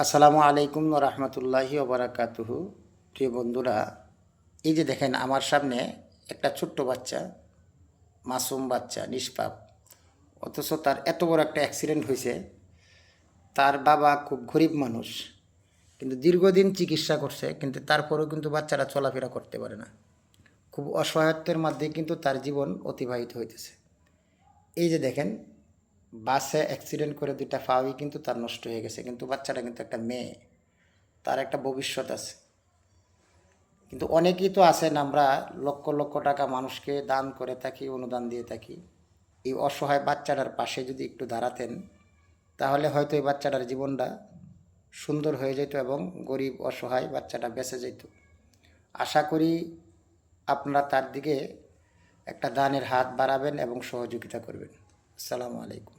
আসসালামু আলাইকুম রহমতুল্লাহি ওবরাকাতুহু। প্রিয় বন্ধুরা, এই যে দেখেন আমার সামনে একটা ছোট্ট বাচ্চা, মাসুম বাচ্চা, নিষ্পাপ, অথচ তার এত বড় একটা অ্যাক্সিডেন্ট হয়েছে। তার বাবা খুব গরিব মানুষ, কিন্তু দীর্ঘদিন চিকিৎসা করছে, কিন্তু তারপরেও কিন্তু বাচ্চারা চলাফেরা করতে পারে না। খুব অসহায়ত্বের মধ্যে কিন্তু তার জীবন অতিবাহিত হইতেছে। এই যে দেখেন, বাসে অ্যাক্সিডেন্ট করে দুইটা পাওই কিন্তু তার নষ্ট হয়ে গেছে, কিন্তু বাচ্চাটা কিন্তু একটা মেয়ে, তার একটা ভবিষ্যৎ আছে। কিন্তু অনেকেই তো আছেন, আমরা লক্ষ লক্ষ টাকা মানুষকে দান করে থাকি, অনুদান দিয়ে থাকি। এই অসহায় বাচ্চাটার পাশে যদি একটু দাঁড়াতেন, তাহলে হয়তো এই বাচ্চাটার জীবনটা সুন্দর হয়ে যেত এবং গরিব অসহায় বাচ্চাটা বেঁচে যেত। আশা করি আপনারা তার দিকে একটা দানের হাত বাড়াবেন এবং সহযোগিতা করবেন। আসসালামু আলাইকুম।